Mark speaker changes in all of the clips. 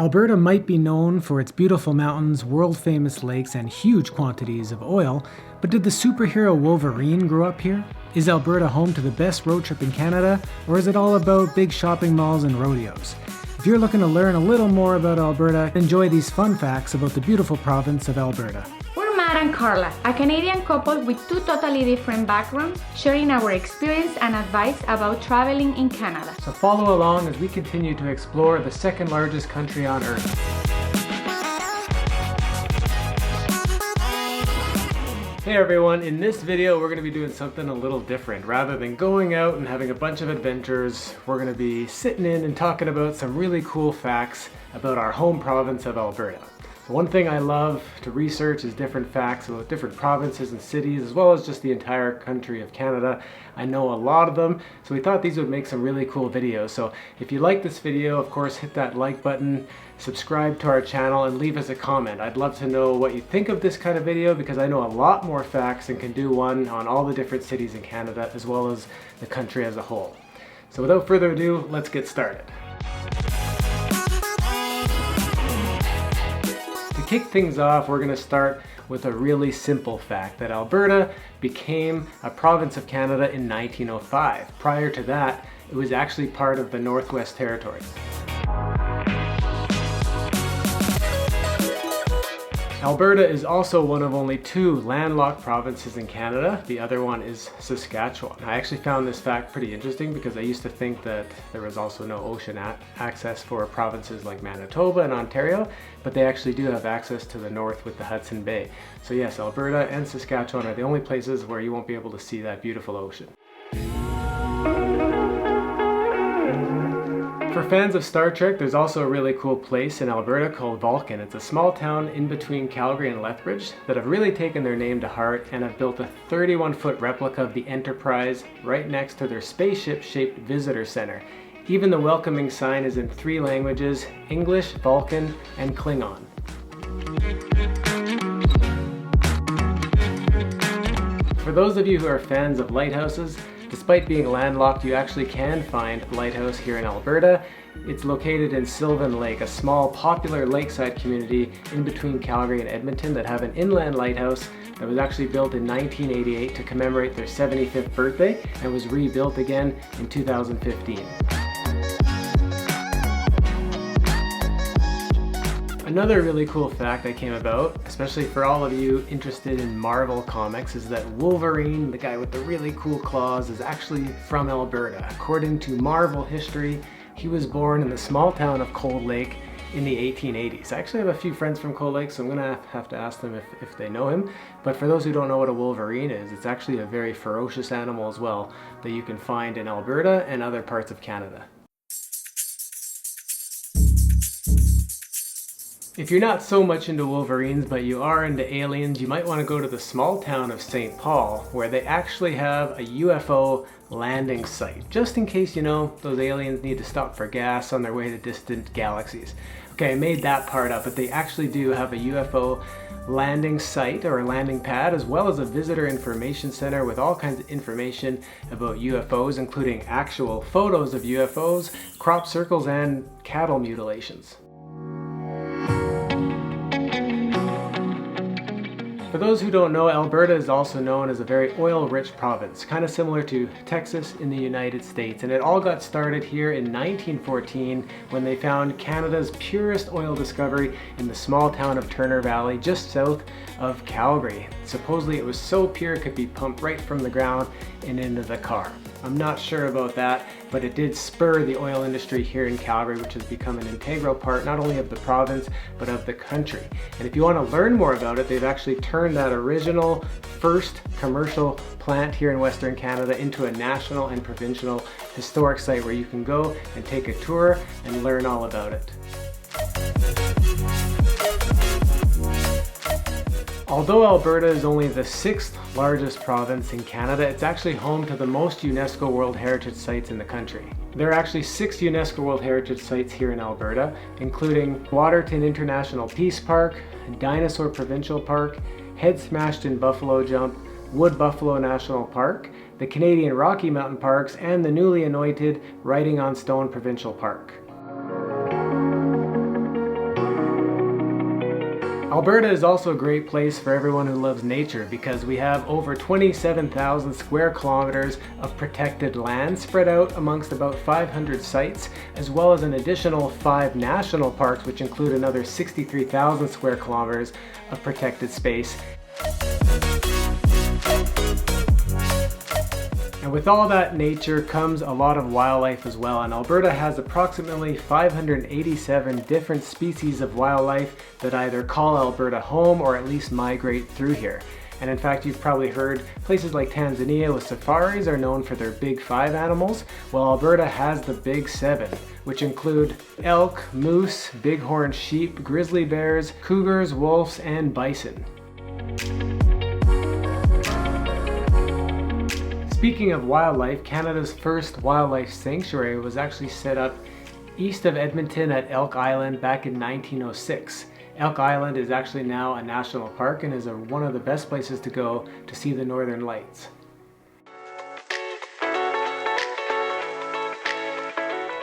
Speaker 1: Alberta might be known for its beautiful mountains, world-famous lakes, and huge quantities of oil, but did the superhero Wolverine grow up here? Is Alberta home to the best road trip in Canada, or is it all about big shopping malls and rodeos? If you're looking to learn a little more about Alberta, enjoy these fun facts about the beautiful province of Alberta.
Speaker 2: We're Matt and Karla, a Canadian couple with two totally different backgrounds, sharing our experience and advice about traveling in Canada.
Speaker 1: So follow along as we continue to explore the second largest country on Earth. Hey everyone, in this video we're going to be doing something a little different. Rather than going out and having a bunch of adventures, we're going to be sitting in and talking about some really cool facts about our home province of Alberta. So one thing I love to research is different facts about different provinces and cities, as well as just the entire country of Canada. I know a lot of them, so we thought these would make some really cool videos. So if you like this video, of course, hit that like button, subscribe to our channel, and leave us a comment. I'd love to know what you think of this kind of video, because I know a lot more facts and can do one on all the different cities in Canada, as well as the country as a whole. So without further ado, let's get started. To kick things off, we're going to start with a really simple fact that Alberta became a province of Canada in 1905. Prior to that, it was actually part of the Northwest Territories. Alberta is also one of only two landlocked provinces in Canada. The other one is Saskatchewan. I actually found this fact pretty interesting because I used to think that there was also no ocean access for provinces like Manitoba and Ontario, but they actually do have access to the north with the Hudson Bay. So yes, Alberta and Saskatchewan are the only places where you won't be able to see that beautiful ocean. For fans of Star Trek, there's also a really cool place in Alberta called Vulcan. It's a small town in between Calgary and Lethbridge that have really taken their name to heart and have built a 31-foot replica of the Enterprise right next to their spaceship-shaped visitor center. Even the welcoming sign is in 3 languages: English, Vulcan, and Klingon. For those of you who are fans of lighthouses, despite being landlocked, you actually can find a lighthouse here in Alberta. It's located in Sylvan Lake, a small popular lakeside community in between Calgary and Edmonton that have an inland lighthouse that was actually built in 1988 to commemorate their 75th birthday and was rebuilt again in 2015. Another really cool fact I came about, especially for all of you interested in Marvel comics, is that Wolverine, the guy with the really cool claws, is actually from Alberta. According to Marvel history, he was born in the small town of Cold Lake in the 1880s. I actually have a few friends from Cold Lake, so I'm gonna have to ask them if they know him. But for those who don't know what a Wolverine is, it's actually a very ferocious animal as well that you can find in Alberta and other parts of Canada. If you're not so much into Wolverines, but you are into aliens, you might want to go to the small town of St. Paul, where they actually have a UFO landing site, just in case, you know, those aliens need to stop for gas on their way to distant galaxies. Okay, I made that part up, but they actually do have a UFO landing site or a landing pad, as well as a visitor information center with all kinds of information about UFOs, including actual photos of UFOs, crop circles, and cattle mutilations. For those who don't know, Alberta is also known as a very oil-rich province, kind of similar to Texas in the United States. And it all got started here in 1914 when they found Canada's purest oil discovery in the small town of Turner Valley, just south of Calgary. Supposedly it was so pure it could be pumped right from the ground and into the car. I'm not sure about that, but it did spur the oil industry here in Calgary, which has become an integral part not only of the province, but of the country. And if you want to learn more about it, they've actually turned that original first commercial plant here in Western Canada into a national and provincial historic site where you can go and take a tour and learn all about it. Although Alberta is only the 6th largest province in Canada, it's actually home to the most UNESCO World Heritage Sites in the country. There are actually 6 UNESCO World Heritage Sites here in Alberta, including Waterton International Peace Park, Dinosaur Provincial Park, Head Smashed in Buffalo Jump, Wood Buffalo National Park, the Canadian Rocky Mountain Parks, and the newly anointed Writing on Stone Provincial Park. Alberta is also a great place for everyone who loves nature because we have over 27,000 square kilometers of protected land spread out amongst about 500 sites, as well as an additional 5 national parks, which include another 63,000 square kilometers of protected space. And with all that nature comes a lot of wildlife as well, and Alberta has approximately 587 different species of wildlife that either call Alberta home or at least migrate through here. And in fact, you've probably heard places like Tanzania with safaris are known for their big 5 animals, while Alberta has the big 7, which include elk, moose, bighorn sheep, grizzly bears, cougars, wolves, and bison. Speaking of wildlife, Canada's first wildlife sanctuary was actually set up east of Edmonton at Elk Island back in 1906. Elk Island is actually now a national park and is one of the best places to go to see the Northern Lights.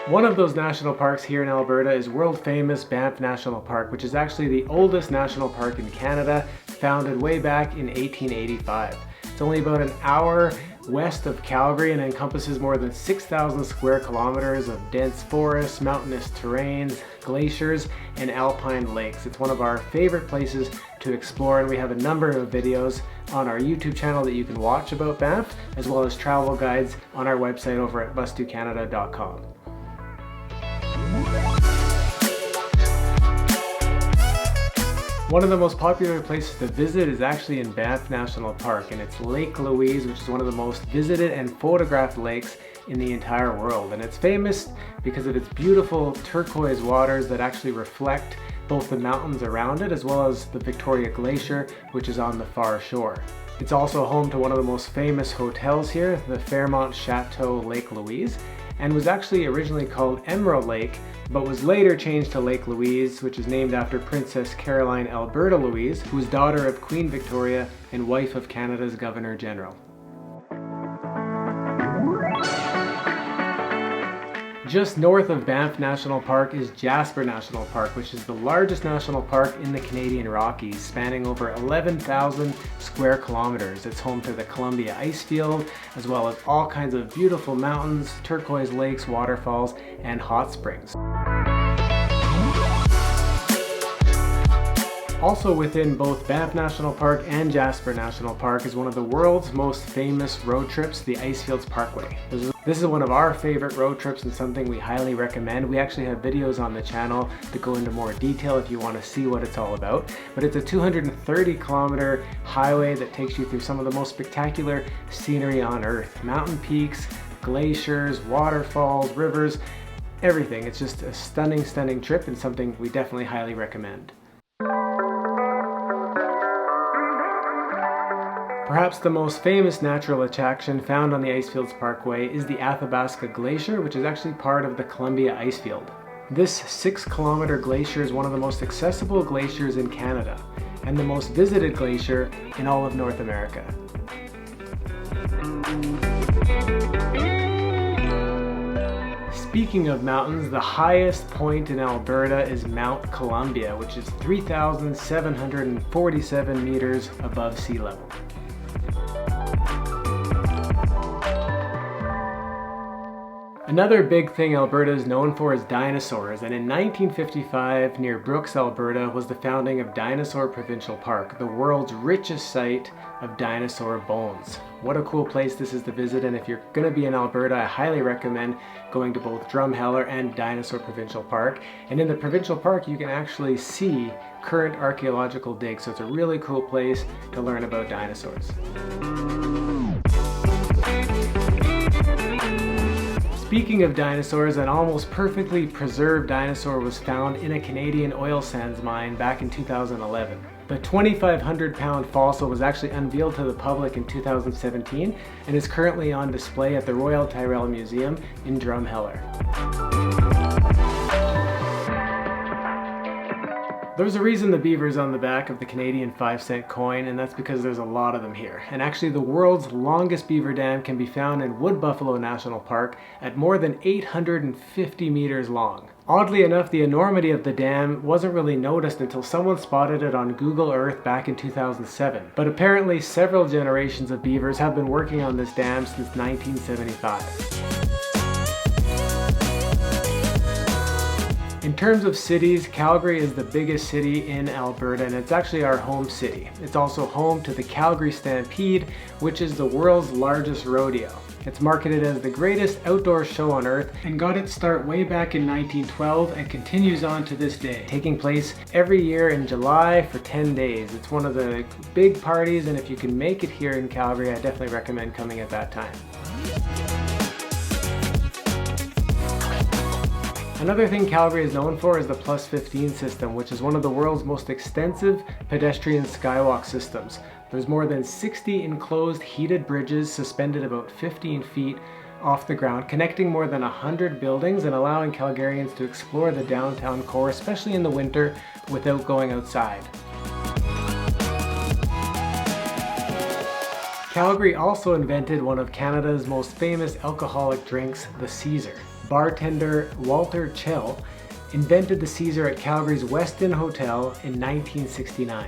Speaker 1: One of those national parks here in Alberta is world famous Banff National Park, which is actually the oldest national park in Canada, founded way back in 1885. It's only about an hour west of Calgary and encompasses more than 6,000 square kilometers of dense forests, mountainous terrains, glaciers, and alpine lakes. It's one of our favorite places to explore, and we have a number of videos on our YouTube channel that you can watch about Banff, as well as travel guides on our website over at busdocanada.com. One of the most popular places to visit is actually in Banff National Park, and it's Lake Louise, which is one of the most visited and photographed lakes in the entire world. And it's famous because of its beautiful turquoise waters that actually reflect both the mountains around it as well as the Victoria Glacier, which is on the far shore. It's also home to one of the most famous hotels here, the Fairmont Chateau Lake Louise, and was actually originally called Emerald Lake, but was later changed to Lake Louise, which is named after Princess Caroline Alberta Louise, who was daughter of Queen Victoria and wife of Canada's Governor General. Just north of Banff National Park is Jasper National Park, which is the largest national park in the Canadian Rockies, spanning over 11,000 square kilometers. It's home to the Columbia Icefield, as well as all kinds of beautiful mountains, turquoise lakes, waterfalls, and hot springs. Also within both Banff National Park and Jasper National Park is one of the world's most famous road trips, the Icefields Parkway. This is one of our favorite road trips and something we highly recommend. We actually have videos on the channel that go into more detail if you want to see what it's all about. But it's a 230-kilometer highway that takes you through some of the most spectacular scenery on Earth. Mountain peaks, glaciers, waterfalls, rivers, everything. It's just a stunning, stunning trip and something we definitely highly recommend. Perhaps the most famous natural attraction found on the Icefields Parkway is the Athabasca Glacier, which is actually part of the Columbia Icefield. This 6-kilometer glacier is one of the most accessible glaciers in Canada and the most visited glacier in all of North America. Speaking of mountains, the highest point in Alberta is Mount Columbia, which is 3,747 meters above sea level. Another big thing Alberta is known for is dinosaurs, and in 1955 near Brooks, Alberta was the founding of Dinosaur Provincial Park, the world's richest site of dinosaur bones. What a cool place this is to visit, and if you're going to be in Alberta, I highly recommend going to both Drumheller and Dinosaur Provincial Park. And in the Provincial Park you can actually see current archaeological digs, so it's a really cool place to learn about dinosaurs. Speaking of dinosaurs, an almost perfectly preserved dinosaur was found in a Canadian oil sands mine back in 2011. The 2,500-pound fossil was actually unveiled to the public in 2017 and is currently on display at the Royal Tyrrell Museum in Drumheller. There's a reason the beaver's on the back of the Canadian 5-cent coin, and that's because there's a lot of them here. And actually the world's longest beaver dam can be found in Wood Buffalo National Park at more than 850 meters long. Oddly enough, the enormity of the dam wasn't really noticed until someone spotted it on Google Earth back in 2007. But apparently several generations of beavers have been working on this dam since 1975. In terms of cities, Calgary is the biggest city in Alberta, and it's actually our home city. It's also home to the Calgary Stampede, which is the world's largest rodeo. It's marketed as the greatest outdoor show on earth and got its start way back in 1912 and continues on to this day, taking place every year in July for 10 days. It's one of the big parties, and if you can make it here in Calgary, I definitely recommend coming at that time. Another thing Calgary is known for is the Plus 15 system, which is one of the world's most extensive pedestrian skywalk systems. There's more than 60 enclosed heated bridges suspended about 15 feet off the ground, connecting more than 100 buildings and allowing Calgarians to explore the downtown core, especially in the winter, without going outside. Calgary also invented one of Canada's most famous alcoholic drinks, the Caesar. Bartender Walter Chill invented the Caesar at Calgary's Westin Hotel in 1969.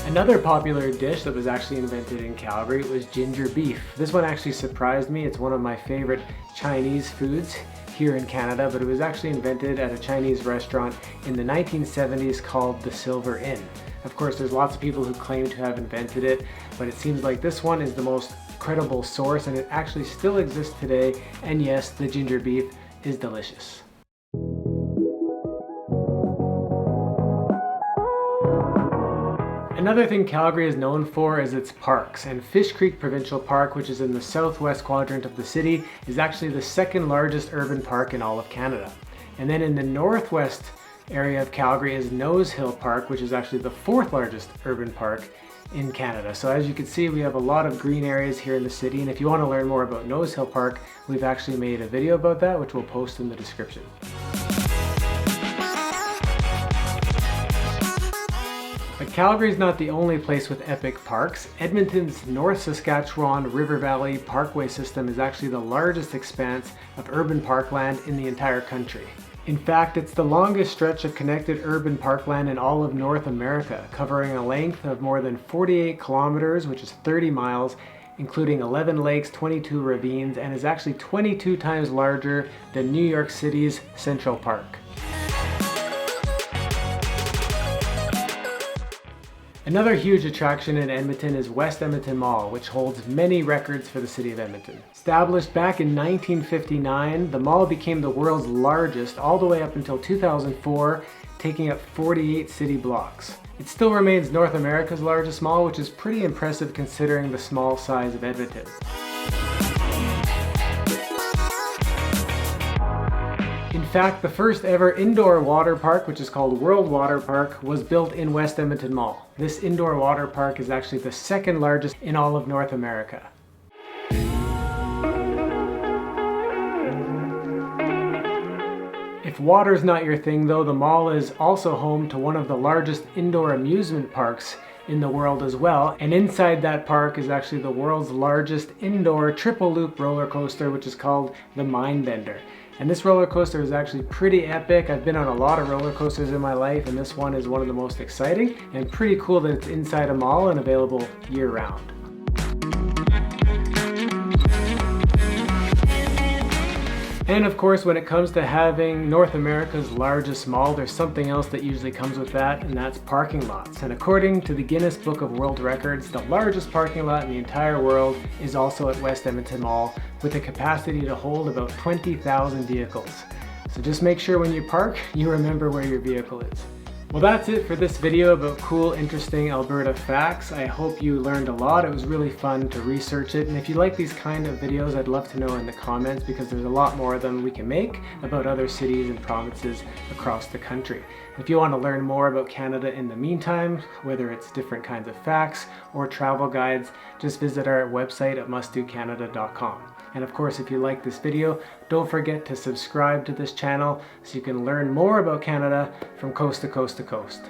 Speaker 1: Another popular dish that was actually invented in Calgary was ginger beef. This one actually surprised me. It's one of my favorite Chinese foods here in Canada, but it was actually invented at a Chinese restaurant in the 1970s called the Silver Inn. Of course, there's lots of people who claim to have invented it, but it seems like this one is the most credible source, and it actually still exists today, and yes, the ginger beef is delicious. Another thing Calgary is known for is its parks, and Fish Creek Provincial Park, which is in the southwest quadrant of the city, is actually the second largest urban park in all of Canada. And then in the northwest area of Calgary is Nose Hill Park, which is actually the fourth largest urban park in Canada. So as you can see, we have a lot of green areas here in the city, and if you want to learn more about Nose Hill Park, we've actually made a video about that, which we'll post in the description. But Calgary's not the only place with epic parks. Edmonton's North Saskatchewan River Valley Parkway system is actually the largest expanse of urban parkland in the entire country. In fact, it's the longest stretch of connected urban parkland in all of North America, covering a length of more than 48 kilometers, which is 30 miles, including 11 lakes, 22 ravines, and is actually 22 times larger than New York City's Central Park. Another huge attraction in Edmonton is West Edmonton Mall, which holds many records for the city of Edmonton. Established back in 1959, the mall became the world's largest all the way up until 2004, taking up 48 city blocks. It still remains North America's largest mall, which is pretty impressive considering the small size of Edmonton. In fact, the first ever indoor water park, which is called World Water Park, was built in West Edmonton Mall. This indoor water park is actually the second largest in all of North America. If water's not your thing though, the mall is also home to one of the largest indoor amusement parks in the world as well. And inside that park is actually the world's largest indoor triple loop roller coaster, which is called the Mindbender. And this roller coaster is actually pretty epic. I've been on a lot of roller coasters in my life, and this one is one of the most exciting, and pretty cool that it's inside a mall and available year-round. And of course, when it comes to having North America's largest mall, there's something else that usually comes with that, and that's parking lots. And according to the Guinness Book of World Records, the largest parking lot in the entire world is also at West Edmonton Mall, with a capacity to hold about 20,000 vehicles. So just make sure when you park, you remember where your vehicle is. Well, that's it for this video about cool, interesting Alberta facts. I hope you learned a lot. It was really fun to research it. And if you like these kind of videos, I'd love to know in the comments, because there's a lot more of them we can make about other cities and provinces across the country. If you want to learn more about Canada in the meantime, whether it's different kinds of facts or travel guides, just visit our website at mustdocanada.com. And of course, if you like this video, don't forget to subscribe to this channel so you can learn more about Canada from coast to coast to coast.